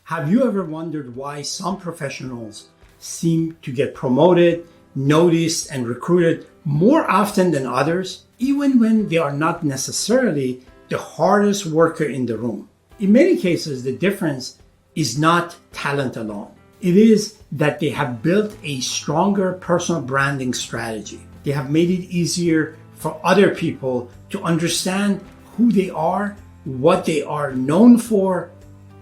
Have you ever wondered why some professionals seem to get promoted, noticed, and recruited more often than others, even when they are not necessarily the hardest worker in the room? In many cases, the difference is not talent alone. It is that they have built a stronger personal branding strategy. They have made it easier for other people to understand who they are, what they are known for,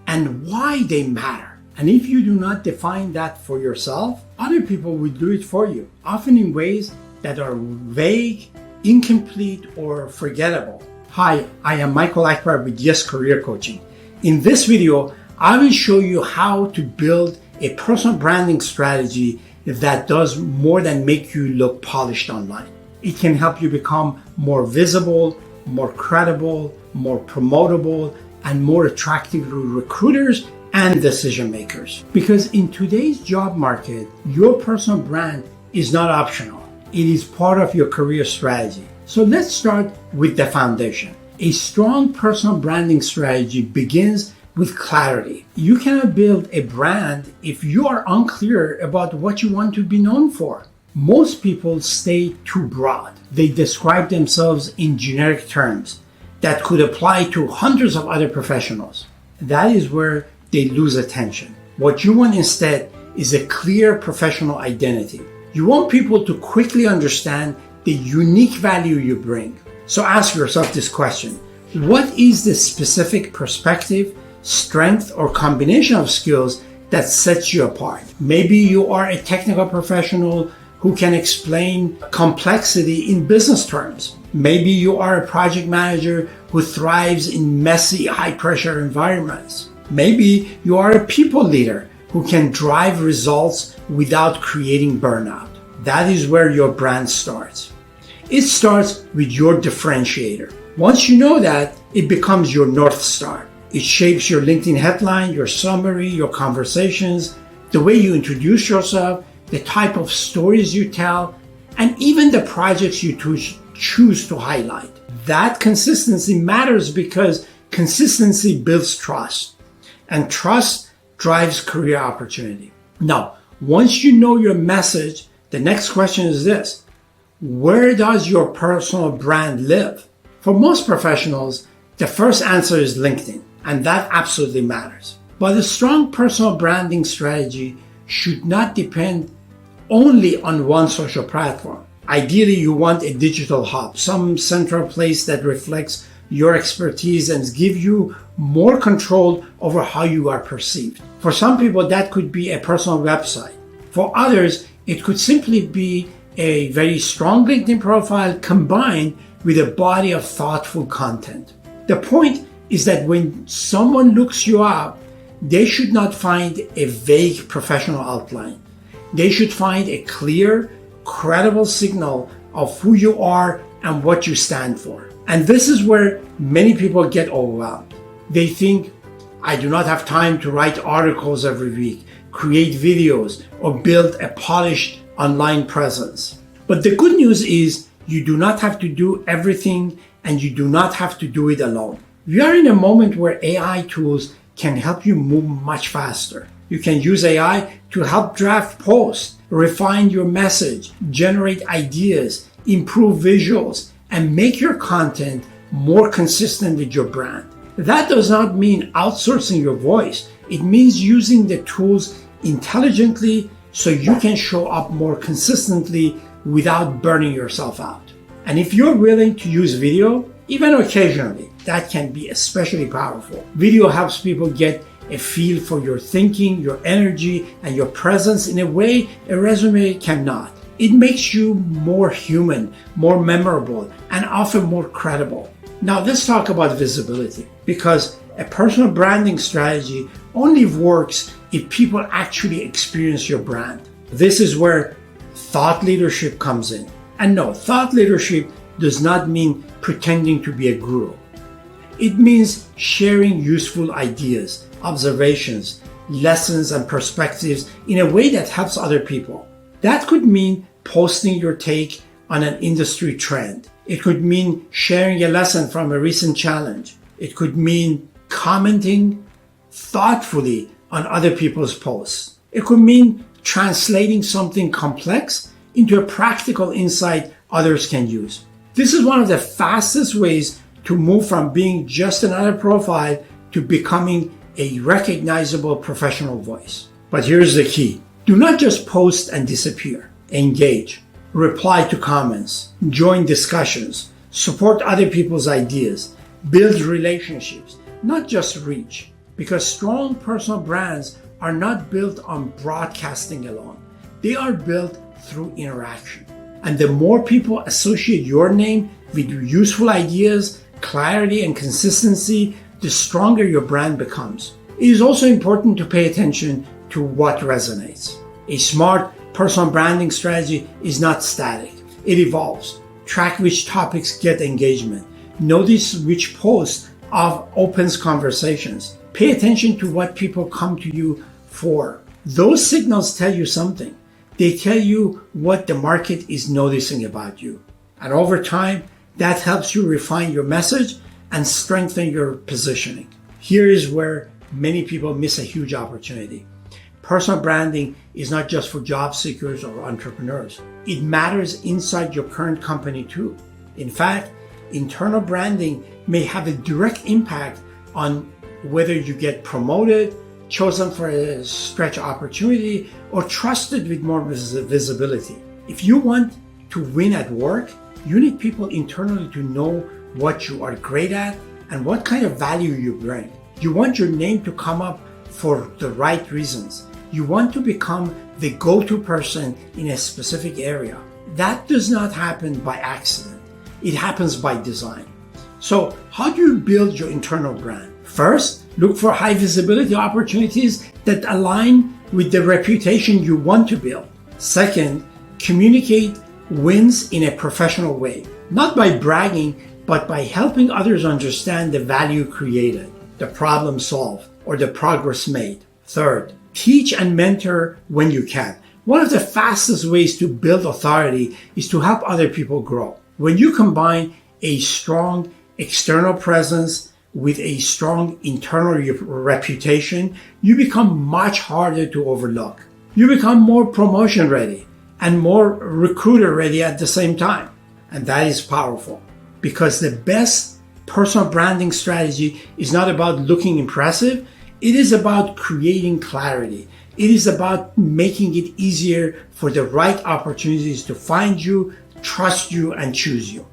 and why they matter. And if you do not define that for yourself, other people will do it for you, often in ways that are vague, incomplete, or forgettable. Hi, I am Michael Akbar with Yes Career Coaching. In this video, I will show you how to build a personal branding strategy that does more than make you look polished online. It can help you become more visible, more credible, more promotable, and more attractive to recruiters and decision makers. Because in today's job market, your personal brand is not optional. It is part of your career strategy. So let's start with the foundation. A strong personal branding strategy begins with clarity. You cannot build a brand if you are unclear about what you want to be known for. Most people stay too broad. They describe themselves in generic terms that could apply to hundreds of other professionals. That is where they lose attention. What you want instead is a clear professional identity. You want people to quickly understand the unique value you bring. So ask yourself this question: what is the specific perspective, strength, or combination of skills that sets you apart? Maybe you are a technical professional who can explain complexity in business terms. Maybe you are a project manager who thrives in messy, high-pressure environments. Maybe you are a people leader who can drive results without creating burnout. That is where your brand starts. It starts with your differentiator. Once you know that, it becomes your North Star. It shapes your LinkedIn headline, your summary, your conversations, the way you introduce yourself, the type of stories you tell, and even the projects you choose to highlight. That consistency matters because consistency builds trust, and trust drives career opportunity. Now, once you know your message, the next question is this: where does your personal brand live? For most professionals, the first answer is LinkedIn, and that absolutely matters. But a strong personal branding strategy should not depend only on one social platform. Ideally, you want a digital hub, some central place that reflects your expertise and give you more control over how you are perceived. For some people, that could be a personal website. For others, it could simply be a very strong LinkedIn profile combined with a body of thoughtful content. The point is that when someone looks you up, they should not find a vague professional outline. They should find a clear, credible signal of who you are and what you stand for. And this is where many people get overwhelmed. They think, I do not have time to write articles every week, create videos, or build a polished online presence. But the good news is you do not have to do everything, and you do not have to do it alone. We are in a moment where AI tools can help you move much faster. You can use AI to help draft posts, refine your message, generate ideas, improve visuals, and make your content more consistent with your brand. That does not mean outsourcing your voice. It means using the tools intelligently so you can show up more consistently without burning yourself out. And if you're willing to use video, even occasionally, that can be especially powerful. Video helps people get a feel for your thinking, your energy, and your presence in a way a resume cannot. It makes you more human, more memorable, and often more credible. Now let's talk about visibility, because a personal branding strategy only works if people actually experience your brand. This is where thought leadership comes in. And no, thought leadership does not mean pretending to be a guru. It means sharing useful ideas, observations, lessons, and perspectives in a way that helps other people. That could mean posting your take on an industry trend. It could mean sharing a lesson from a recent challenge. It could mean commenting thoughtfully on other people's posts. It could mean translating something complex into a practical insight others can use. This is one of the fastest ways to move from being just another profile to becoming a recognizable professional voice. But here's the key. Do not just post and disappear. Engage. Reply to comments. Join discussions. Support other people's ideas. Build relationships, not just reach. Because strong personal brands are not built on broadcasting alone. They are built through interaction. And the more people associate your name with useful ideas, clarity, and consistency, the stronger your brand becomes. It is also important to pay attention to what resonates. A smart personal branding strategy is not static. It evolves. Track which topics get engagement. Notice which post opens conversations. Pay attention to what people come to you for. Those signals tell you something. They tell you what the market is noticing about you. And over time, that helps you refine your message and strengthen your positioning. Here is where many people miss a huge opportunity. Personal branding is not just for job seekers or entrepreneurs. It matters inside your current company too. In fact, internal branding may have a direct impact on whether you get promoted, chosen for a stretch opportunity, or trusted with more visibility. If you want to win at work, you need people internally to know what you are great at and what kind of value you bring. You want your name to come up for the right reasons. You want to become the go-to person in a specific area. That does not happen by accident. It happens by design. So how do you build your internal brand? First, look for high visibility opportunities that align with the reputation you want to build. Second, communicate wins in a professional way, not by bragging, but by helping others understand the value created, the problem solved, or the progress made. Third, teach and mentor when you can. One of the fastest ways to build authority is to help other people grow. When you combine a strong external presence with a strong internal reputation, you become much harder to overlook. You become more promotion ready and more recruiter ready at the same time. And that is powerful because the best personal branding strategy is not about looking impressive. It is about creating clarity. It is about making it easier for the right opportunities to find you, trust you, and choose you.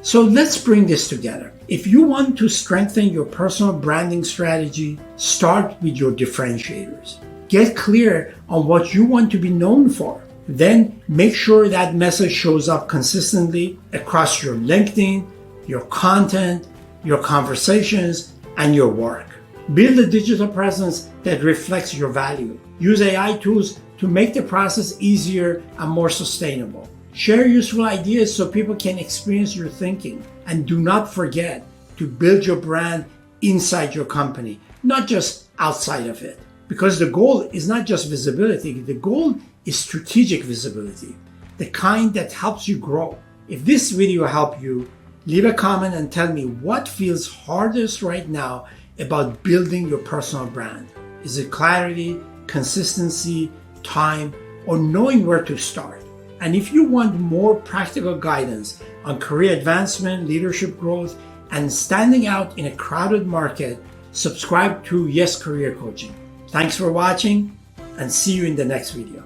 So let's bring this together. If you want to strengthen your personal branding strategy, start with your differentiators. Get clear on what you want to be known for. Then make sure that message shows up consistently across your LinkedIn, your content, your conversations, and your work. Build a digital presence that reflects your value. Use AI tools to make the process easier and more sustainable. Share useful ideas so people can experience your thinking. And do not forget to build your brand inside your company, not just outside of it. Because the goal is not just visibility, the goal is strategic visibility, the kind that helps you grow. If this video helped you, leave a comment and tell me what feels hardest right now about building your personal brand. Is it clarity, consistency, time, or knowing where to start? And if you want more practical guidance on career advancement, leadership growth, and standing out in a crowded market, subscribe to Yes Career Coaching. Thanks for watching and see you in the next video.